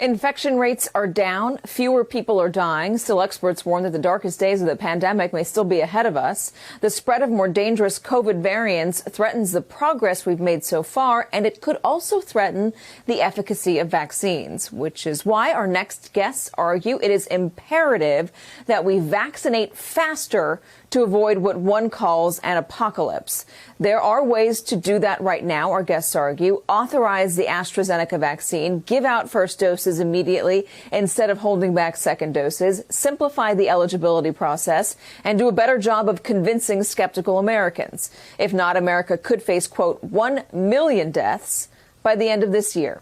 Infection rates are down. Fewer people are dying. Still, experts warn that the darkest days of the pandemic may still be ahead of us. The spread of more dangerous COVID variants threatens the progress we've made so far, and it could also threaten the efficacy of vaccines, which is why our next guests argue it is imperative that we vaccinate faster to avoid what one calls an apocalypse. There are ways to do that right now, our guests argue. Authorize the AstraZeneca vaccine, give out first doses immediately instead of holding back second doses, simplify the eligibility process, and do a better job of convincing skeptical Americans. If not, America could face, quote, 1 million deaths by the end of this year.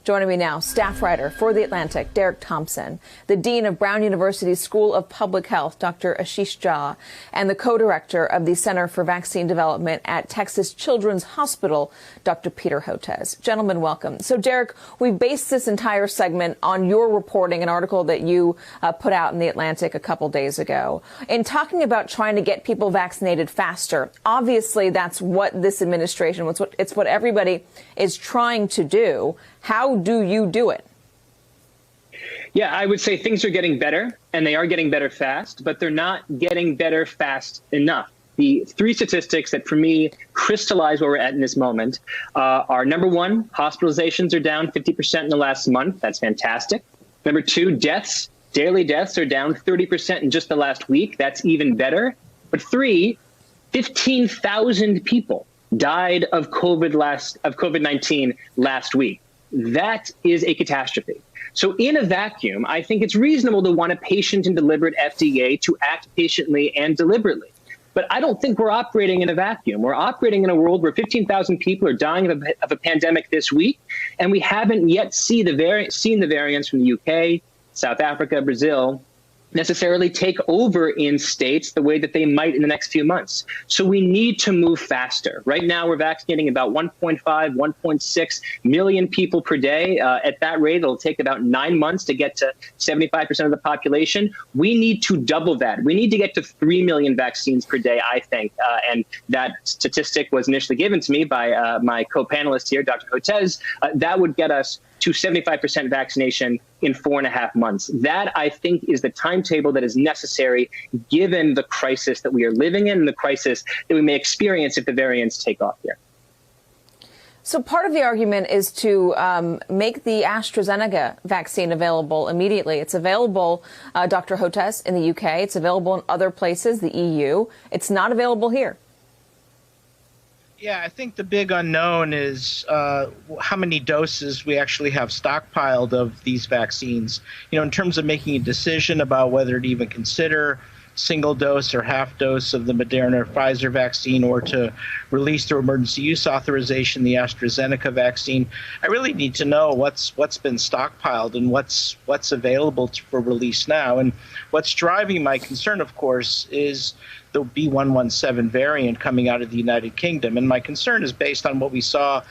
Joining me now, staff writer for The Atlantic, Derek Thompson, the Dean of Brown University's School of Public Health, Dr. Ashish Jha, and the co-director of the Center for Vaccine Development at Texas Children's Hospital, Dr. Peter Hotez. Gentlemen, welcome. So, Derek, we based this entire segment on your reporting, an article that you put out in The Atlantic a couple days ago. In talking about trying to get people vaccinated faster, obviously that's what this administration, it's what everybody is trying to do. How do you do it? Yeah, I would say things are getting better, and they are getting better fast, but they're not getting better fast enough. The three statistics that, for me, crystallize where we're at in this moment are, number one, hospitalizations are down 50% in the last month. That's fantastic. Number two, deaths, daily deaths are down 30% in just the last week. That's even better. But three, 15,000 people died of COVID-19 last week. That is a catastrophe. So in a vacuum, I think it's reasonable to want a patient and deliberate FDA to act patiently and deliberately. But I don't think we're operating in a vacuum. We're operating in a world where 15,000 people are dying of a pandemic this week, and we haven't yet seen the variants from the UK, South Africa, Brazil, necessarily take over in states the way that they might in the next few months. So we need to move faster. Right now, we're vaccinating about 1.5, 1.6 million people per day. At that rate, it'll take about 9 months to get to 75% of the population. We need to double that. We need to get to 3 million vaccines per day, I think. And that statistic was initially given to me by my co-panelist here, Dr. Hotez. That would get us to 75% vaccination in 4.5 months. That, I think, is the timetable that is necessary given the crisis that we are living in and the crisis that we may experience if the variants take off here. So part of the argument is to make the AstraZeneca vaccine available immediately. It's available, Dr. Hotez, in the UK. It's available in other places, the EU. It's not available here. Yeah, I think the big unknown is how many doses we actually have stockpiled of these vaccines. You know, in terms of making a decision about whether to even consider single dose or half dose of the Moderna or Pfizer vaccine, or to release through emergency use authorization the AstraZeneca vaccine, I really need to know what's been stockpiled and what's available for release now. And what's driving my concern, of course, is the B.1.1.7 variant coming out of the United Kingdom. And my concern is based on what we saw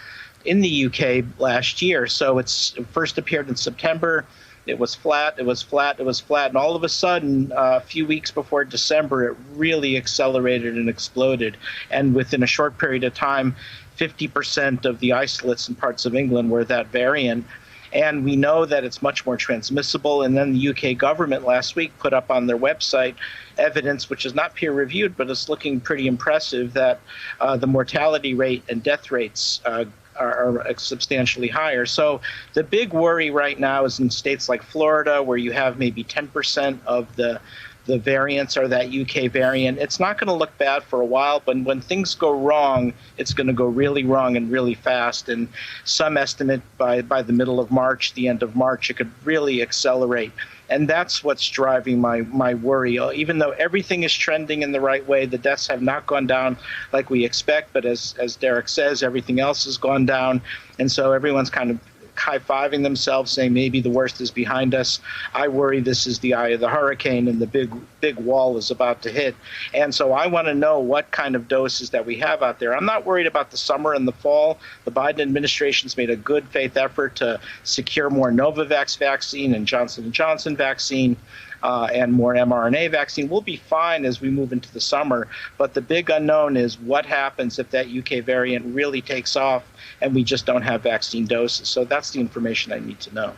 in the UK last year. So it first appeared in September. It was flat, it was flat, it was flat. And all of a sudden, a few weeks before December, it really accelerated and exploded. And within a short period of time, 50% of the isolates in parts of England were that variant. And we know that it's much more transmissible. And then the UK government last week put up on their website evidence, which is not peer-reviewed, but it's looking pretty impressive, that the mortality rate and death rates are substantially higher. So the big worry right now is in states like Florida, where you have maybe 10% of the variants are that UK variant. It's not going to look bad for a while, but when things go wrong, it's going to go really wrong and really fast. And some estimate by the middle of March, the end of March, it could really accelerate. And that's what's driving my worry. Even though everything is trending in the right way, the deaths have not gone down like we expect. But as Derek says, everything else has gone down. And so everyone's kind of high-fiving themselves, saying maybe the worst is behind us. I worry this is the eye of the hurricane and the big wall is about to hit. And so I want to know what kind of doses that we have out there. I'm not worried about the summer and the fall. The Biden administration's made a good faith effort to secure more Novavax vaccine and Johnson & Johnson vaccine. And more mRNA vaccine. We'll be fine as we move into the summer. But the big unknown is what happens if that UK variant really takes off and we just don't have vaccine doses. So that's the information I need to know.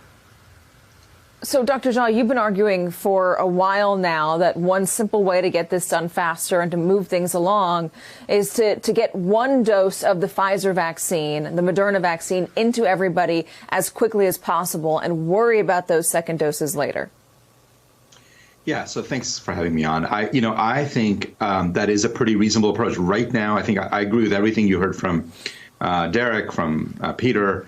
So, Dr. Jha, you've been arguing for a while now that one simple way to get this done faster and to move things along is to get one dose of the Pfizer vaccine, the Moderna vaccine, into everybody as quickly as possible and worry about those second doses later. Yeah, so thanks for having me on. I think that is a pretty reasonable approach. Right now, I think I agree with everything you heard from Derek, from Peter.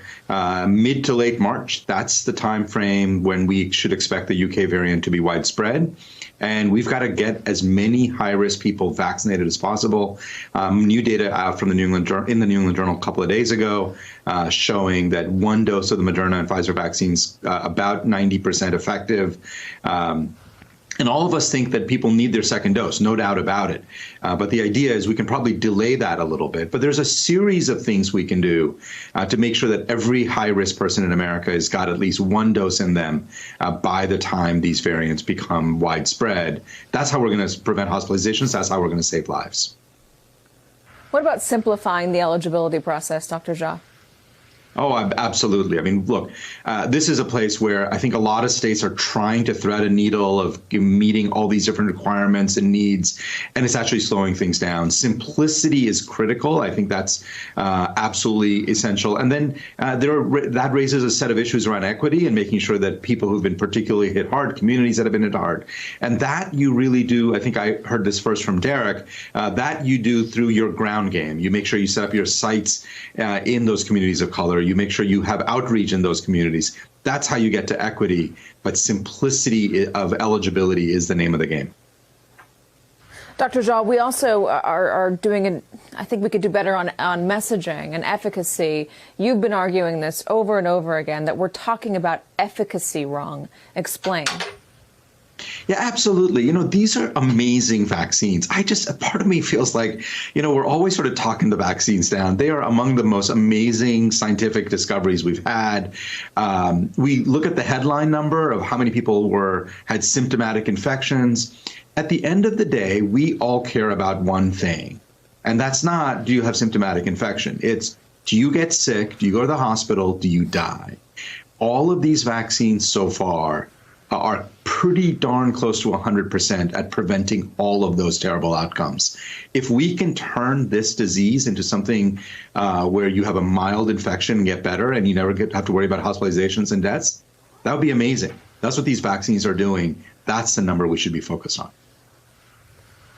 Mid to late March, that's the time frame when we should expect the UK variant to be widespread. And we've got to get as many high-risk people vaccinated as possible. New data out from the New England Journal a couple of days ago showing that one dose of the Moderna and Pfizer vaccines about 90% effective. And all of us think that people need their second dose, no doubt about it. But the idea is we can probably delay that a little bit. But there's a series of things we can do to make sure that every high-risk person in America has got at least one dose in them by the time these variants become widespread. That's how we're going to prevent hospitalizations. That's how we're going to save lives. What about simplifying the eligibility process, Dr. Jha? Oh, absolutely. I mean, look, this is a place where I think a lot of states are trying to thread a needle of meeting all these different requirements and needs, and it's actually slowing things down. Simplicity is critical. I think that's absolutely essential. And then that raises a set of issues around equity and making sure that people who've been particularly hit hard, communities that have been hit hard, and that you really do. I think I heard this first from Derek, that you do through your ground game. You make sure you set up your sites in those communities of color. You make sure you have outreach in those communities. That's how you get to equity. But simplicity of eligibility is the name of the game. Dr. Jha, we also are doing, I think we could do better on messaging and efficacy. You've been arguing this over and over again, that we're talking about efficacy wrong. Explain. Yeah, absolutely. These are amazing vaccines. Part of me feels like, we're always sort of talking the vaccines down. They are among the most amazing scientific discoveries we've had. We look at the headline number of how many people had symptomatic infections. At the end of the day, we all care about one thing, and that's not, do you have symptomatic infection? It's, do you get sick? Do you go to the hospital? Do you die? All of these vaccines so far are pretty darn close to 100% at preventing all of those terrible outcomes. If we can turn this disease into something where you have a mild infection and get better and you never have to worry about hospitalizations and deaths, that would be amazing. That's what these vaccines are doing. That's the number we should be focused on.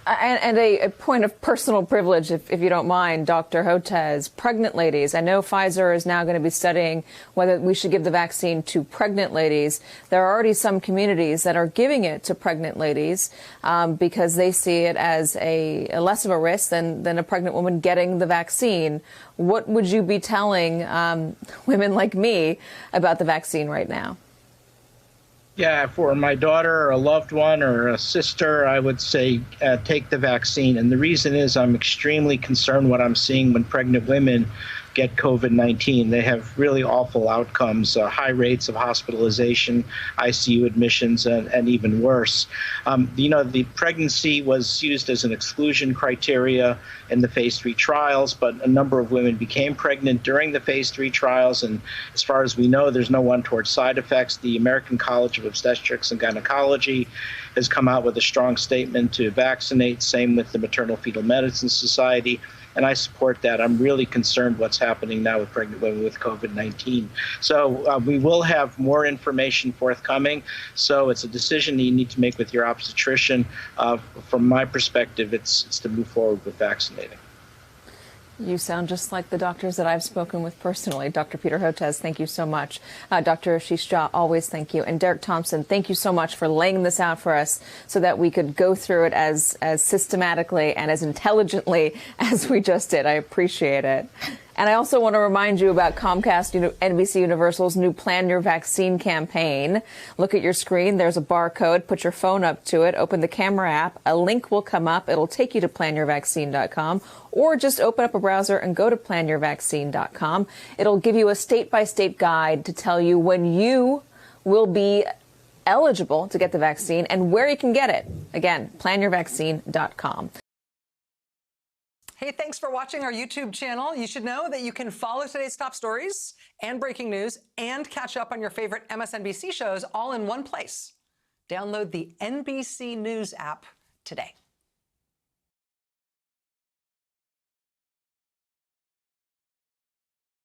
And a point of personal privilege, if you don't mind, Dr. Hotez, pregnant ladies. I know Pfizer is now going to be studying whether we should give the vaccine to pregnant ladies. There are already some communities that are giving it to pregnant ladies because they see it as a less of a risk than a pregnant woman getting the vaccine. What would you be telling women like me about the vaccine right now? Yeah, for my daughter or a loved one or a sister, I would say take the vaccine. And the reason is I'm extremely concerned what I'm seeing when pregnant women get COVID-19. They have really awful outcomes, high rates of hospitalization, ICU admissions, and even worse. The pregnancy was used as an exclusion criteria in the phase 3 trials, but a number of women became pregnant during the phase 3 trials. And as far as we know, there's no untoward side effects. The American College of Obstetrics and Gynecology has come out with a strong statement to vaccinate, same with the Maternal Fetal Medicine Society. And I support that. I'm really concerned what's happening now with pregnant women with COVID-19. So we will have more information forthcoming. So it's a decision that you need to make with your obstetrician. From my perspective, it's to move forward with vaccinating. You sound just like the doctors that I've spoken with personally. Dr. Peter Hotez, thank you so much. Dr. Ashish Jha, always thank you. And Derek Thompson, thank you so much for laying this out for us so that we could go through it as systematically and as intelligently as we just did. I appreciate it. And I also want to remind you about Comcast NBC Universal's new Plan Your Vaccine campaign. Look at your screen. There's a barcode. Put your phone up to it. Open the camera app. A link will come up. It'll take you to planyourvaccine.com, or just open up a browser and go to planyourvaccine.com. It'll give you a state-by-state guide to tell you when you will be eligible to get the vaccine and where you can get it. Again, planyourvaccine.com. Hey, thanks for watching our YouTube channel. You should know that you can follow today's top stories and breaking news and catch up on your favorite MSNBC shows all in one place. Download the NBC News app today.